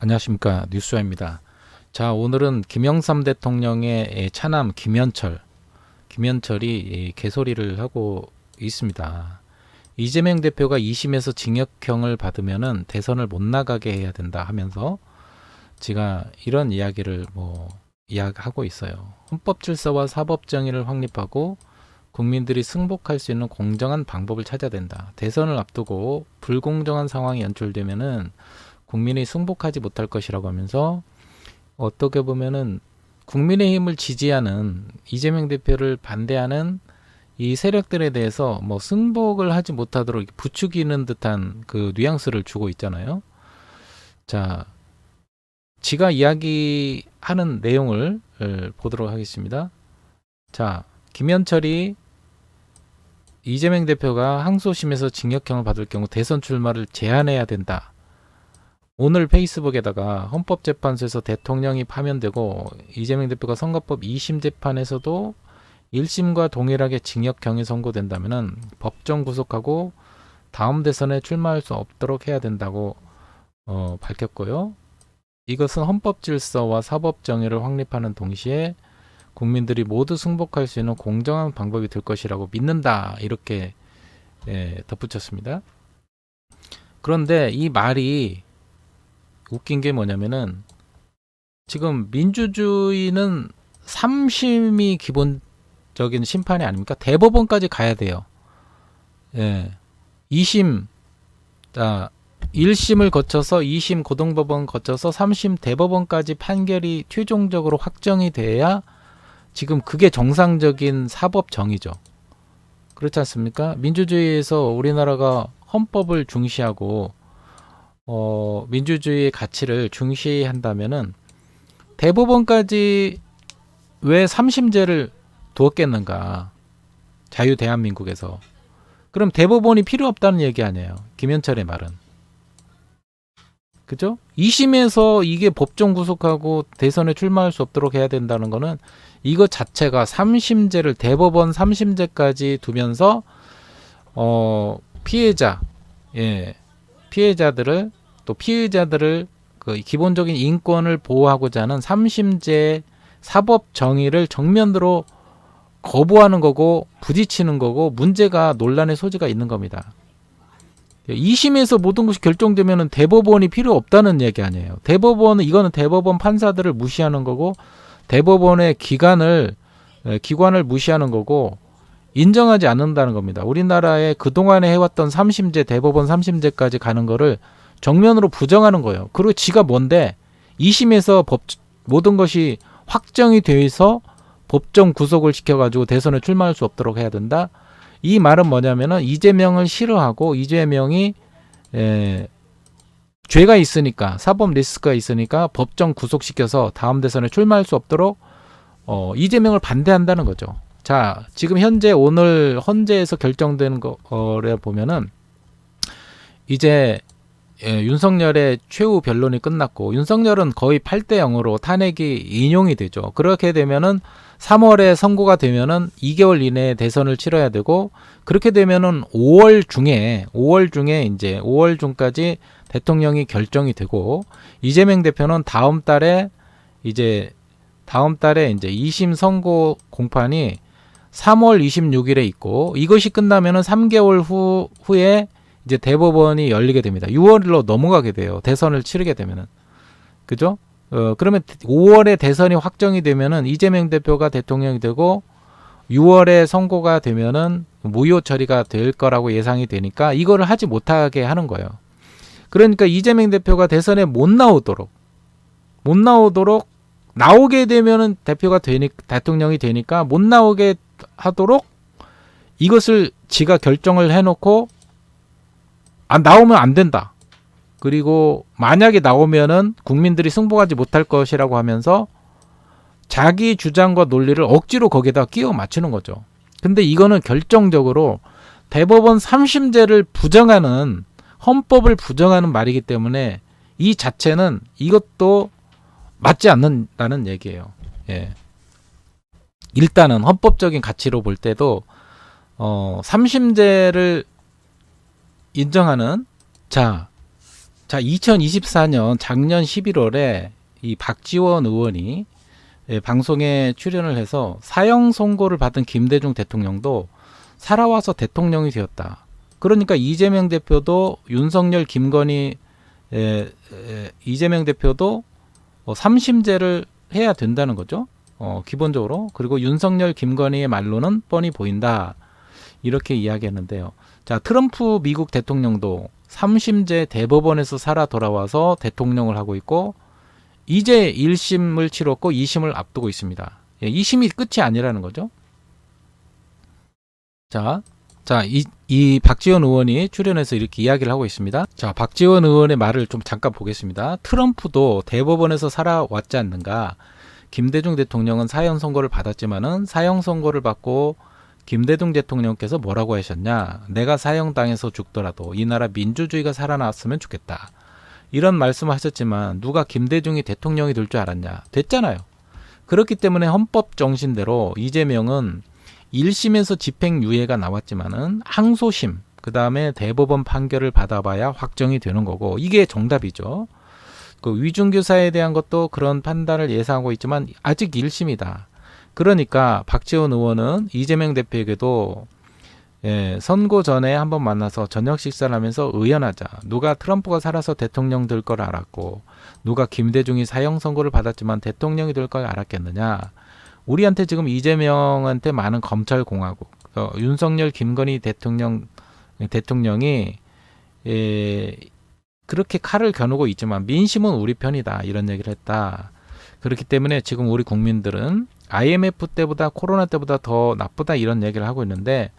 안녕하십니까, 뉴스와입니다. 자, 오늘은 김영삼 대통령의 차남 김현철이 개소리를 하고 있습니다. 이재명 대표가 2심에서 징역형을 받으면은 대선을 못 나가게 해야 된다 하면서 제가 이런 이야기를 이야기하고 있어요. 헌법 질서와 사법 정의를 확립하고 국민들이 승복할 수 있는 공정한 방법을 찾아야 된다. 대선을 앞두고 불공정한 상황이 연출되면은 국민이 승복하지 못할 것이라고 하면서 어떻게 보면은 국민의힘을 지지하는 이재명 대표를 반대하는 이 세력들에 대해서 승복을 하지 못하도록 부추기는 듯한 그 뉘앙스를 주고 있잖아요. 자, 지가 이야기하는 내용을 보도록 하겠습니다. 자, 김현철이 이재명 대표가 항소심에서 징역형을 받을 경우 대선 출마를 제한해야 된다. 오늘 페이스북에다가 헌법재판소에서 대통령이 파면되고 이재명 대표가 선거법 2심 재판에서도 1심과 동일하게 징역형이 선고된다면 법정 구속하고 다음 대선에 출마할 수 없도록 해야 된다고 밝혔고요. 이것은 헌법 질서와 사법 정의를 확립하는 동시에 국민들이 모두 승복할 수 있는 공정한 방법이 될 것이라고 믿는다. 이렇게 덧붙였습니다. 그런데 이 말이 웃긴 게 뭐냐면은 지금 민주주의는 3심이 기본적인 심판이 아닙니까? 대법원까지 가야 돼요. 2심, 1심을 거쳐서 2심 고등법원 거쳐서 3심 대법원까지 판결이 최종적으로 확정이 돼야 지금 그게 정상적인 사법 정의죠. 그렇지 않습니까? 민주주의에서 우리나라가 헌법을 중시하고 민주주의의 가치를 중시한다면은 대법원까지 왜 3심제를 두었겠는가? 자유 대한민국에서. 그럼 대법원이 필요 없다는 얘기 아니에요. 김현철의 말은. 그죠? 2심에서 이게 법정 구속하고 대선에 출마할 수 없도록 해야 된다는 거는 이것 자체가 3심제를 대법원 3심제까지 두면서 피해자들을 또 피의자들을 그 기본적인 인권을 보호하고자 하는 3심제의 사법 정의를 정면으로 거부하는 거고 부딪히는 거고 문제가 논란의 소지가 있는 겁니다. 2심에서 모든 것이 결정되면 대법원이 필요 없다는 얘기 아니에요. 이거는 대법원 판사들을 무시하는 거고 대법원의 기관을 무시하는 거고 인정하지 않는다는 겁니다. 우리나라에 그동안에 해왔던 3심제 대법원 3심제까지 가는 거를 정면으로 부정하는 거예요. 그리고 지가 뭔데 2심에서 모든 것이 확정이 돼서 법정 구속을 시켜가지고 대선에 출마할 수 없도록 해야 된다. 이 말은 뭐냐면은 이재명을 싫어하고 이재명이 죄가 있으니까 사법 리스크가 있으니까 법정 구속시켜서 다음 대선에 출마할 수 없도록 이재명을 반대한다는 거죠. 자, 지금 오늘 헌재에서 결정된 거를 보면은 이제 윤석열의 최후 변론이 끝났고 윤석열은 거의 8대 0으로 탄핵이 인용이 되죠. 그렇게 되면은 3월에 선고가 되면은 2개월 이내에 대선을 치러야 되고 그렇게 되면은 5월 중에 이제 5월 중까지 대통령이 결정이 되고 이재명 대표는 다음 달에 이제 2심 선고 공판이 3월 26일에 있고 이것이 끝나면은 3개월 후에 이제 대법원이 열리게 됩니다. 6월로 넘어가게 돼요. 대선을 치르게 되면은. 그죠? 그러면 5월에 대선이 확정이 되면은 이재명 대표가 대통령이 되고 6월에 선고가 되면은 무효 처리가 될 거라고 예상이 되니까 이거를 하지 못하게 하는 거예요. 그러니까 이재명 대표가 대선에 못 나오도록 나오게 되면은 대통령이 되니까 못 나오게 하도록 이것을 지가 결정을 해놓고 나오면 안 된다. 그리고 만약에 나오면은 국민들이 승복하지 못할 것이라고 하면서 자기 주장과 논리를 억지로 거기에다 끼워 맞추는 거죠. 근데 이거는 결정적으로 대법원 3심제를 부정하는 헌법을 부정하는 말이기 때문에 이 자체는 이것도 맞지 않는다는 얘기예요. 일단은 헌법적인 가치로 볼 때도 3심제를 인정하는 자, 2024년 작년 11월에 이 박지원 의원이 방송에 출연을 해서 사형 선고를 받은 김대중 대통령도 살아와서 대통령이 되었다. 그러니까 이재명 대표도 윤석열, 김건희, 이재명 대표도 3심제를 해야 된다는 거죠. 기본적으로. 그리고 윤석열, 김건희의 말로는 뻔히 보인다. 이렇게 이야기했는데요. 자, 트럼프 미국 대통령도 3심제 대법원에서 살아 돌아와서 대통령을 하고 있고, 이제 1심을 치렀고 2심을 앞두고 있습니다. 2심이 끝이 아니라는 거죠. 자, 이 박지원 의원이 출연해서 이렇게 이야기를 하고 있습니다. 자, 박지원 의원의 말을 좀 잠깐 보겠습니다. 트럼프도 대법원에서 살아왔지 않는가? 김대중 대통령은 사형 선고를 받았지만은 사형 선고를 받고 김대중 대통령께서 뭐라고 하셨냐? 내가 사형당해서 죽더라도 이 나라 민주주의가 살아났으면 좋겠다. 이런 말씀을 하셨지만 누가 김대중이 대통령이 될 줄 알았냐? 됐잖아요. 그렇기 때문에 헌법 정신대로 이재명은 1심에서 집행유예가 나왔지만은 항소심, 그 다음에 대법원 판결을 받아봐야 확정이 되는 거고, 이게 정답이죠. 그 위중교사에 대한 것도 그런 판단을 예상하고 있지만 아직 1심이다. 그러니까 박지원 의원은 이재명 대표에게도 선고 전에 한번 만나서 저녁 식사를 하면서 의연하자. 누가 트럼프가 살아서 대통령 될 걸 알았고, 누가 김대중이 사형 선고를 받았지만 대통령이 될 걸 알았겠느냐. 우리한테 지금 이재명한테 많은 검찰공화국, 윤석열, 김건희 대통령이 그렇게 칼을 겨누고 있지만 민심은 우리 편이다. 이런 얘기를 했다. 그렇기 때문에 지금 우리 국민들은 IMF 때보다 코로나 때보다 더 나쁘다 이런 얘기를 하고 있는데,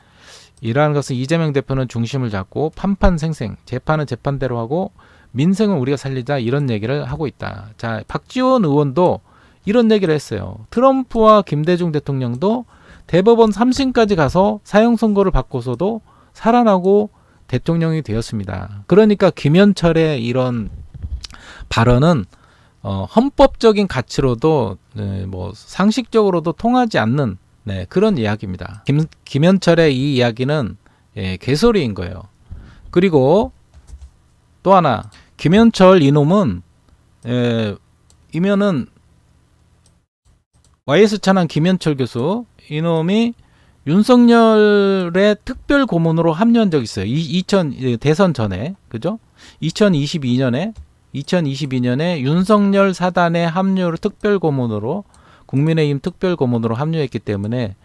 이러한 것은 이재명 대표는 중심을 잡고 판판생생, 재판은 재판대로 하고 민생은 우리가 살리자 이런 얘기를 하고 있다. 자, 박지원 의원도 이런 얘기를 했어요. 트럼프와 김대중 대통령도 대법원 3심까지 가서 사형 선고를 받고서도 살아나고 대통령이 되었습니다. 그러니까 김현철의 이런 발언은 헌법적인 가치로도 뭐 상식적으로도 통하지 않는 그런 이야기입니다. 김현철의 이 이야기는 개소리인 거예요. 그리고 또 하나, 김현철 이놈은 이면은 YS 찬양 김현철 교수, 이놈이 윤석열의 특별 고문으로 합류한 적이 있어요. 2000 대선 전에, 그죠? 2022년에 윤석열 사단의 합류를 특별 고문으로, 국민의힘 특별 고문으로 합류했기 때문에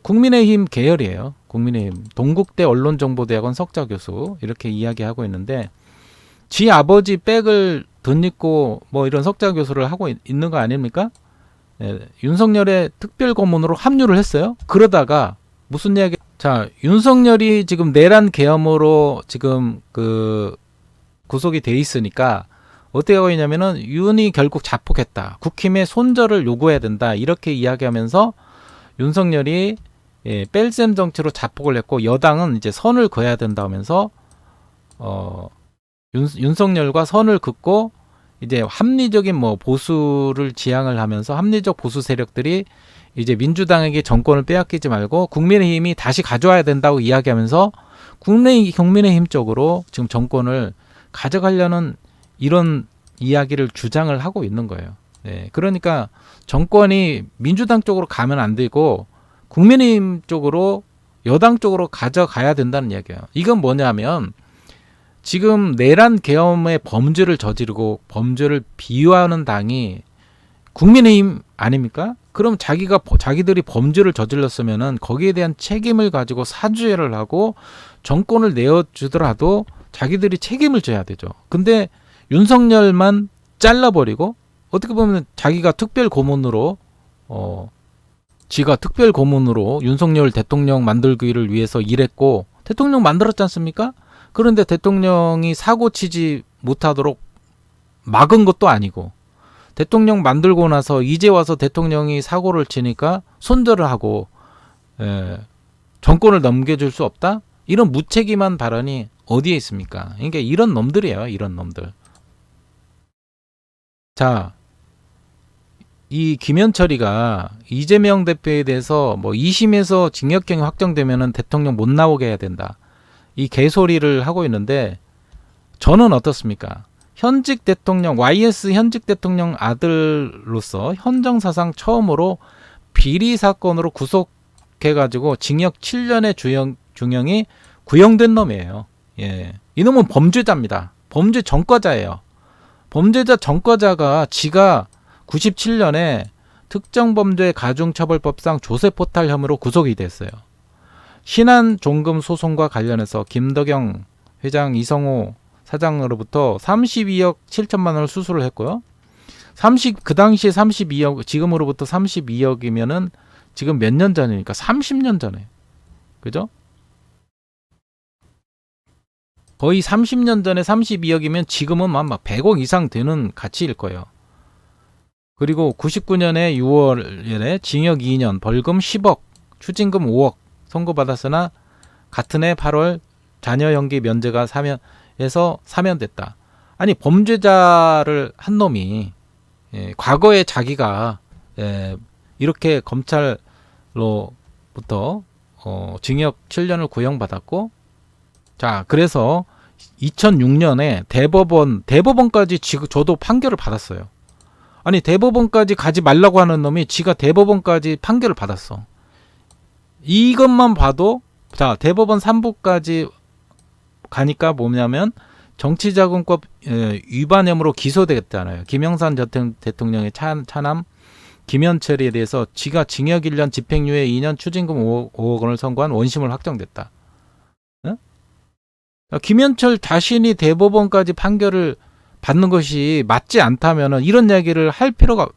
국민의힘 계열이에요. 국민의힘 동국대 언론정보대학원 석좌 교수 이렇게 이야기하고 있는데, 지 아버지 백을 덧입고 뭐 이런 석좌 교수를 하고 있는 거 아닙니까? 윤석열의 특별 고문으로 합류를 했어요. 그러다가 무슨 이야기? 자, 윤석열이 지금 내란 계엄으로 지금 그 구속이 돼 있으니까 어떻게 하고 있냐면은 윤이 결국 자폭했다. 국힘의 손절을 요구해야 된다. 이렇게 이야기하면서 윤석열이 뺄셈 정치로 자폭을 했고, 여당은 이제 선을 그어야 된다 하면서 윤석열과 선을 긋고 이제 합리적인 뭐 보수를 지향을 하면서 합리적 보수 세력들이 이제 민주당에게 정권을 빼앗기지 말고 국민의힘이 다시 가져와야 된다고 이야기하면서 국민의힘 쪽으로 지금 정권을 가져가려는 이런 이야기를 주장을 하고 있는 거예요. 그러니까 정권이 민주당 쪽으로 가면 안 되고 국민의힘 쪽으로, 여당 쪽으로 가져가야 된다는 이야기예요. 이건 뭐냐면 지금 내란 계엄의 범죄를 저지르고 범죄를 비유하는 당이 국민의힘 아닙니까? 그럼 자기들이 범죄를 저질렀으면은 거기에 대한 책임을 가지고 사죄를 하고 정권을 내어주더라도 자기들이 책임을 져야 되죠. 근데 윤석열만 잘라버리고, 어떻게 보면 자기가 특별 고문으로 윤석열 대통령 만들기를 위해서 일했고 대통령 만들었지 않습니까? 그런데 대통령이 사고 치지 못하도록 막은 것도 아니고, 대통령 만들고 나서 이제 와서 대통령이 사고를 치니까 손절을 하고 정권을 넘겨줄 수 없다? 이런 무책임한 발언이 어디에 있습니까? 그러니까 이런 놈들이에요. 이런 놈들. 자, 이 김현철이가 이재명 대표에 대해서 뭐 2심에서 징역형이 확정되면은 대통령 못 나오게 해야 된다. 이 개소리를 하고 있는데, 저는 어떻습니까? 현직 대통령 YS 현직 대통령 아들로서 현정사상 처음으로 비리 사건으로 구속해가지고 징역 7년의 중형이 구형된 놈이에요. 예, 이놈은 범죄자입니다. 범죄 전과자예요. 범죄자 전과자가 지가 97년에 특정범죄 가중처벌법상 조세포탈 혐의로 구속이 됐어요. 신한종금 소송과 관련해서 김덕영 회장, 이성호 사장으로부터 32억 7천만 원을 수수를 했고요. 그 당시에 32억, 지금으로부터 32억이면은 지금 몇 년 전이니까 30년 전에. 그죠? 거의 30년 전에 32억이면 지금은 막 100억 이상 되는 가치일 거예요. 그리고 99년에 6월에 징역 2년, 벌금 10억, 추징금 5억 선고받았으나 같은 해 8월 자녀 연기 면제가 사면에서 사면됐다. 아니 범죄자를 한 놈이 과거에 자기가 이렇게 검찰로부터 징역 7년을 구형받았고, 자 그래서 2006년에 대법원까지 저도 판결을 받았어요. 아니 대법원까지 가지 말라고 하는 놈이 지가 대법원까지 판결을 받았어. 이것만 봐도 자 대법원 3부까지 가니까 뭐냐면 정치자금법 위반 혐의로 기소됐잖아요. 김영삼 대통령의 차남 김현철에 대해서 지가 징역 1년 집행유예 2년 추징금 5억 원을 선고한 원심을 확정됐다. 네? 김현철 자신이 대법원까지 판결을 받는 것이 맞지 않다면은 이런 이야기를 할 필요가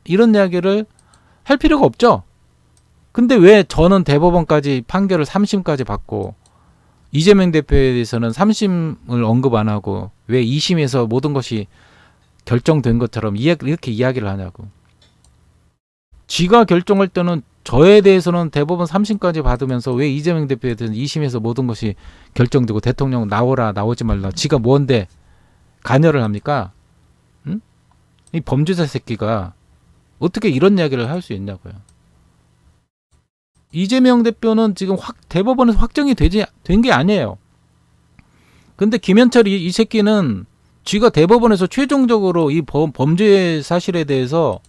없죠. 근데 왜 저는 대법원까지 판결을 3심까지 받고 이재명 대표에 대해서는 3심을 언급 안 하고 왜 2심에서 모든 것이 결정된 것처럼 이렇게 이야기를 하냐고. 지가 결정할 때는 저에 대해서는 대법원 3심까지 받으면서 왜 이재명 대표에 대해서는 2심에서 모든 것이 결정되고 대통령 나오라 나오지 말라 지가 뭔데 관여를 합니까? 응? 이 범죄자 새끼가 어떻게 이런 이야기를 할 수 있냐고요. 이재명 대표는 지금 대법원에서 확정이 된 게 아니에요. 근데 김현철 이 새끼는 지가 대법원에서 최종적으로 이 범죄 사실에 대해서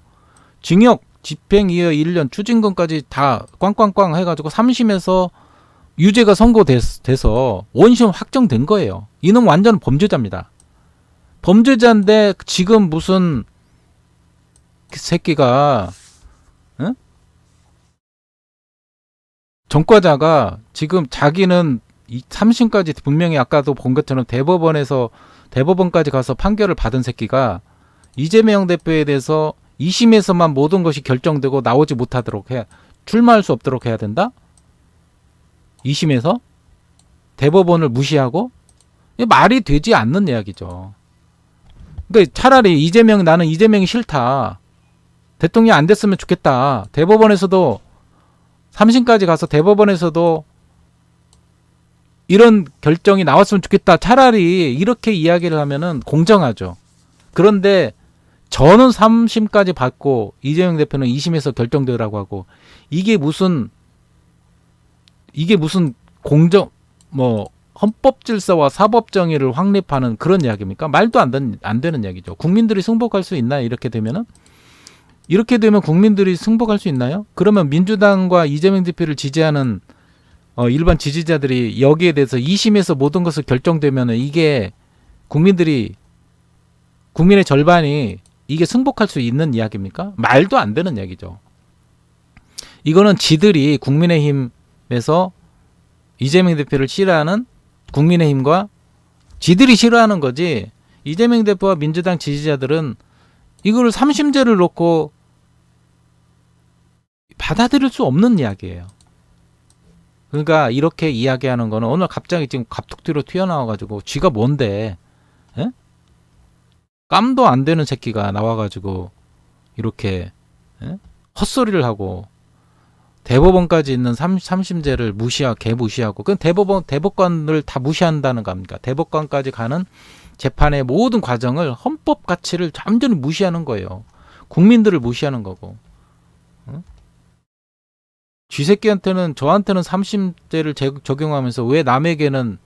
징역 집행유예 1년 추징금까지 다 꽝꽝꽝 해가지고 3심에서 유죄가 선고돼서 원심 확정된 거예요. 이놈 완전 범죄자입니다. 범죄자인데 지금 무슨 그 새끼가 전과자가 지금 자기는 3심까지 분명히 아까도 본 것처럼 대법원까지 가서 판결을 받은 새끼가 이재명 대표에 대해서 2심에서만 모든 것이 결정되고 나오지 못하도록 출마할 수 없도록 해야 된다? 2심에서? 대법원을 무시하고? 말이 되지 않는 이야기죠. 그러니까 차라리 나는 이재명이 싫다. 대통령 안 됐으면 좋겠다. 대법원에서도 3심까지 가서 대법원에서도 이런 결정이 나왔으면 좋겠다. 차라리 이렇게 이야기를 하면은 공정하죠. 그런데 저는 3심까지 받고 이재명 대표는 2심에서 결정되라고 하고 이게 무슨 공정 헌법 질서와 사법 정의를 확립하는 그런 이야기입니까? 말도 안 되는 이야기죠. 국민들이 승복할 수 있나요? 이렇게 되면 국민들이 승복할 수 있나요? 그러면 민주당과 이재명 대표를 지지하는 일반 지지자들이 여기에 대해서 2심에서 모든 것을 결정되면 이게 국민의 절반이 이게 승복할 수 있는 이야기입니까? 말도 안 되는 이야기죠. 이거는 지들이 국민의힘에서 이재명 대표를 싫어하는 국민의힘과 지들이 싫어하는 거지, 이재명 대표와 민주당 지지자들은 이거를 3심제를 놓고 받아들일 수 없는 이야기예요. 그러니까 이렇게 이야기하는 거는 오늘 갑자기 지금 갑툭튀로 튀어나와가지고 쥐가 뭔데, 에? 깜도 안 되는 새끼가 나와가지고 이렇게 헛소리를 하고 대법원까지 있는 3심제를 개무시하고 그건 대법관을 다 무시한다는 겁니까? 대법관까지 가는 재판의 모든 과정을 헌법 가치를 완전히 무시하는 거예요. 국민들을 무시하는 거고. 쥐새끼한테는 저한테는 3심제를 적용하면서 왜 남에게는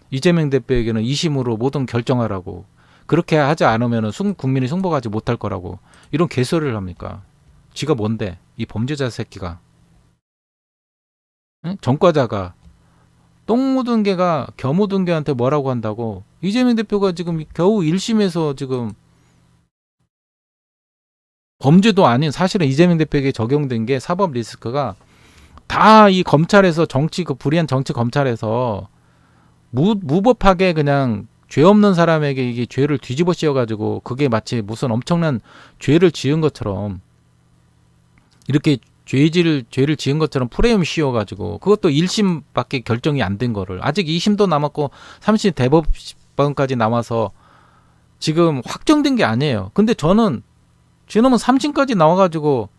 이재명 대표에게는 2심으로 모든 결정하라고. 그렇게 하지 않으면 국민이 승복하지 못할 거라고 이런 개소리를 합니까? 지가 뭔데? 이 범죄자 새끼가. 응? 전과자가 똥 묻은 개가 겨 묻은 개한테 뭐라고 한다고. 이재명 대표가 지금 겨우 1심에서 지금 범죄도 아닌, 사실은 이재명 대표에게 적용된 게 사법 리스크가 다 이 검찰에서 불의한 정치 검찰에서 무법하게 그냥 죄 없는 사람에게 이게 죄를 뒤집어 씌워가지고 그게 마치 무슨 엄청난 죄를 지은 것처럼, 이렇게 죄를 지은 것처럼 프레임 씌워가지고, 그것도 1심밖에 결정이 안 된 거를 아직 2심도 남았고 3심 대법원까지 남아서 지금 확정된 게 아니에요. 근데 저는 저놈은 3심까지 나와가지고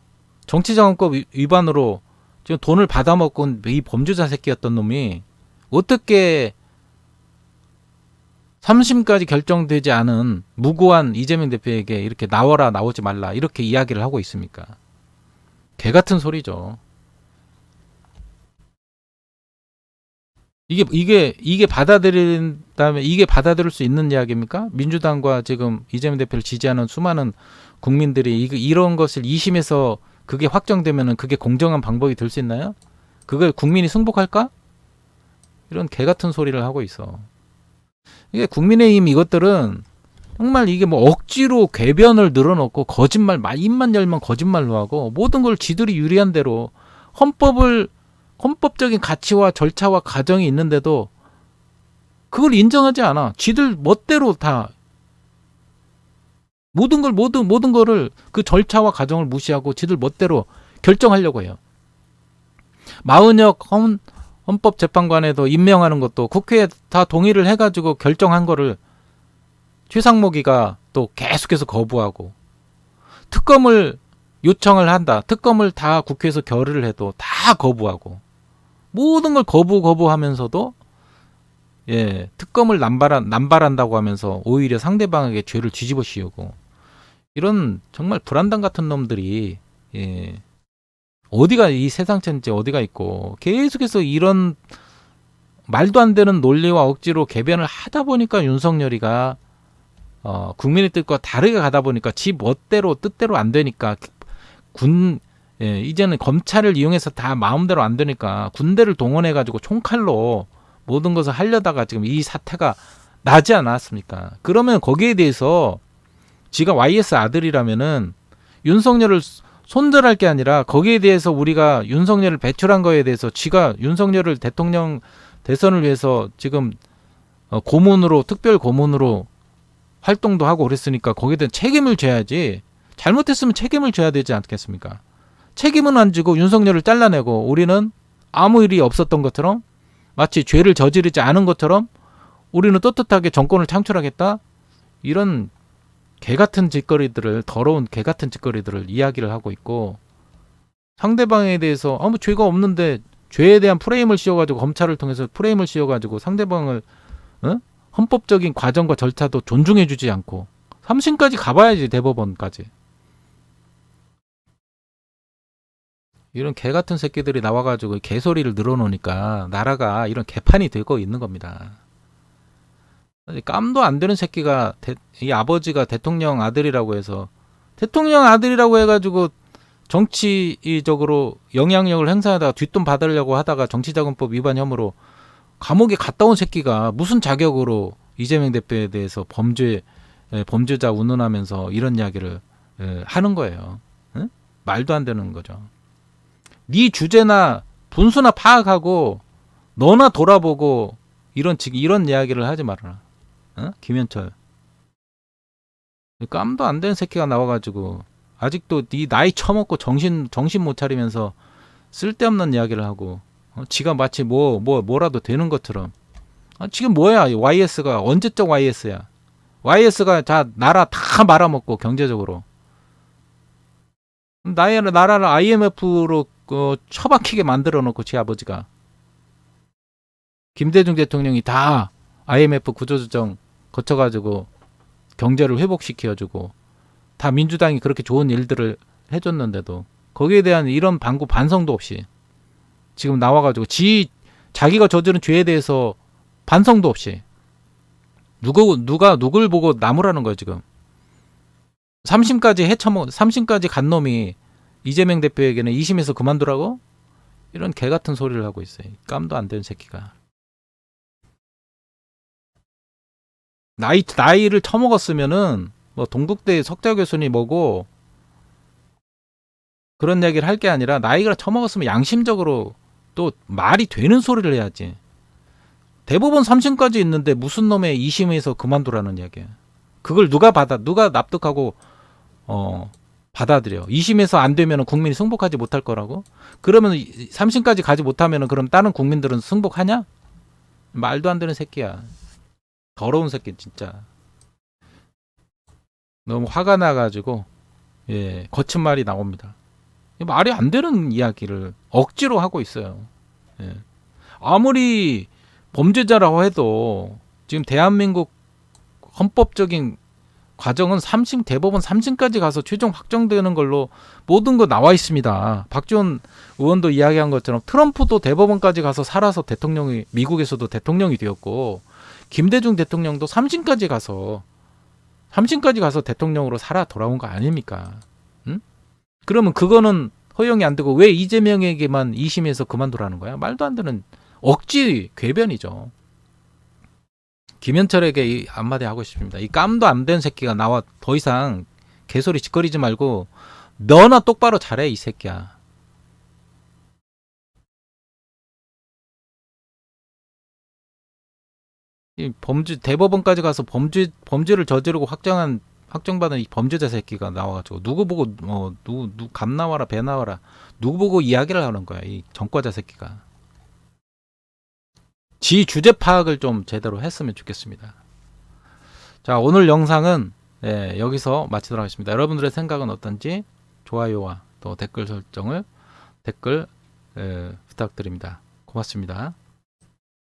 정치자금법 위반으로 지금 돈을 받아먹고 이 범죄자 새끼였던 놈이 어떻게 3심까지 결정되지 않은 무고한 이재명 대표에게 이렇게 나와라 나오지 말라 이렇게 이야기를 하고 있습니까? 개 같은 소리죠. 이게 받아들인다면 이게 받아들일 수 있는 이야기입니까? 민주당과 지금 이재명 대표를 지지하는 수많은 국민들이 이런 것을 2심에서 그게 확정되면은 그게 공정한 방법이 될 수 있나요? 그걸 국민이 승복할까? 이런 개 같은 소리를 하고 있어. 이게 국민의힘 이것들은 정말 이게 뭐 억지로 궤변을 늘어놓고 거짓말, 입만 열면 거짓말로 하고 모든 걸 지들이 유리한 대로 헌법적인 가치와 절차와 과정이 있는데도 그걸 인정하지 않아. 지들 멋대로 다 모든 거를 그 절차와 과정을 무시하고 지들 멋대로 결정하려고 해요. 마은혁 헌법재판관에도 임명하는 것도 국회에 다 동의를 해가지고 결정한 거를 최상목이가 또 계속해서 거부하고, 특검을 요청을 한다. 특검을 다 국회에서 결의를 해도 다 거부하고, 모든 걸 거부하면서도 특검을 남발한다고 하면서 오히려 상대방에게 죄를 뒤집어 씌우고, 이런 정말 불안당 같은 놈들이 어디가 이 세상 천지 어디가 있고, 계속해서 이런 말도 안 되는 논리와 억지로 개변을 하다 보니까 윤석열이가 국민의 뜻과 다르게 가다 보니까 지 멋대로 뜻대로 안 되니까 이제는 검찰을 이용해서 다 마음대로 안 되니까 군대를 동원해 가지고 총칼로 모든 것을 하려다가 지금 이 사태가 나지 않았습니까? 그러면 거기에 대해서 지가 YS 아들이라면은 윤석열을 손절할 게 아니라 거기에 대해서 우리가 윤석열을 배출한 거에 대해서 지가 윤석열을 대통령 대선을 위해서 지금 특별 고문으로 활동도 하고 그랬으니까 거기에 대한 책임을 져야지. 잘못했으면 책임을 져야 되지 않겠습니까? 책임은 안 지고 윤석열을 잘라내고 우리는 아무 일이 없었던 것처럼, 마치 죄를 저지르지 않은 것처럼 우리는 떳떳하게 정권을 창출하겠다, 이런 개같은 짓거리들을, 더러운 개같은 짓거리들을 이야기를 하고 있고, 상대방에 대해서 아무 죄가 없는데 죄에 대한 프레임을 씌워가지고, 검찰을 통해서 프레임을 씌워가지고 상대방을 헌법적인 과정과 절차도 존중해주지 않고 3심까지 가봐야지, 대법원까지. 이런 개 같은 새끼들이 나와가지고 개소리를 늘어놓으니까 나라가 이런 개판이 되고 있는 겁니다. 깜도 안 되는 새끼가 이 아버지가 대통령 아들이라고 해가지고 정치적으로 영향력을 행사하다가 뒷돈 받으려고 하다가 정치자금법 위반 혐의로 감옥에 갔다 온 새끼가 무슨 자격으로 이재명 대표에 대해서 범죄자 운운하면서 이런 이야기를 하는 거예요. 응? 말도 안 되는 거죠. 네 주제나 분수나 파악하고 너나 돌아보고 이런 이야기를 하지 말아라. 어? 김현철. 깜도 안 되는 새끼가 나와가지고 아직도 네 나이 처먹고 정신 못 차리면서 쓸데없는 이야기를 하고, 지가 마치 뭐라도 되는 것처럼. 지금 뭐야, YS가 언제적 YS야? YS가 다 나라 다 말아먹고 경제적으로 나라를 IMF로 처박히게 만들어 놓고, 제 아버지가 김대중 대통령이 다 IMF 구조조정 거쳐가지고 경제를 회복시켜주고 다 민주당이 그렇게 좋은 일들을 해줬는데도 거기에 대한 이런 반성도 없이 지금 나와가지고 자기가 저지른 죄에 대해서 반성도 없이 누가 누굴 보고 나무라는 거야 지금. 3심까지 간 놈이 이재명 대표에게는 2심에서 그만두라고? 이런 개 같은 소리를 하고 있어요. 깜도 안 되는 새끼가. 나이를 처먹었으면은 뭐 동국대 석좌 교수니 뭐고 그런 얘기를 할 게 아니라 나이가 처먹었으면 양심적으로 또 말이 되는 소리를 해야지. 대법원 3심까지 있는데 무슨 놈의 2심에서 그만두라는 얘기야. 그걸 누가 납득하고 받아들여. 2심에서 안 되면 국민이 승복하지 못할 거라고? 그러면 3심까지 가지 못하면 그럼 다른 국민들은 승복하냐? 말도 안 되는 새끼야. 더러운 새끼 진짜. 너무 화가 나가지고 거친 말이 나옵니다. 말이 안 되는 이야기를 억지로 하고 있어요. 예. 아무리 범죄자라고 해도 지금 대한민국 헌법적인 과정은 대법원 3심까지 가서 최종 확정되는 걸로 모든 거 나와 있습니다. 박지원 의원도 이야기한 것처럼 트럼프도 대법원까지 가서 살아서 미국에서도 대통령이 되었고, 김대중 대통령도 3심까지 가서 대통령으로 살아 돌아온 거 아닙니까? 응? 그러면 그거는 허용이 안 되고 왜 이재명에게만 2심에서 그만두라는 거야? 말도 안 되는 억지 궤변이죠. 김현철에게 이 한마디 하고 싶습니다. 이 깜도 안 된 새끼가 나와 더 이상 개소리 짓거리지 말고 너나 똑바로 잘해 이 새끼야. 이 대법원까지 가서 범죄를 저지르고 확정받은 이 범죄자 새끼가 나와가지고 누구 보고 누구 감 나와라 배 나와라 누구 보고 이야기를 하는 거야 이 전과자 새끼가. 지 주제 파악을 좀 제대로 했으면 좋겠습니다. 자, 오늘 영상은 여기서 마치도록 하겠습니다. 여러분들의 생각은 어떤지 좋아요와 또 댓글 설정을 부탁드립니다. 고맙습니다.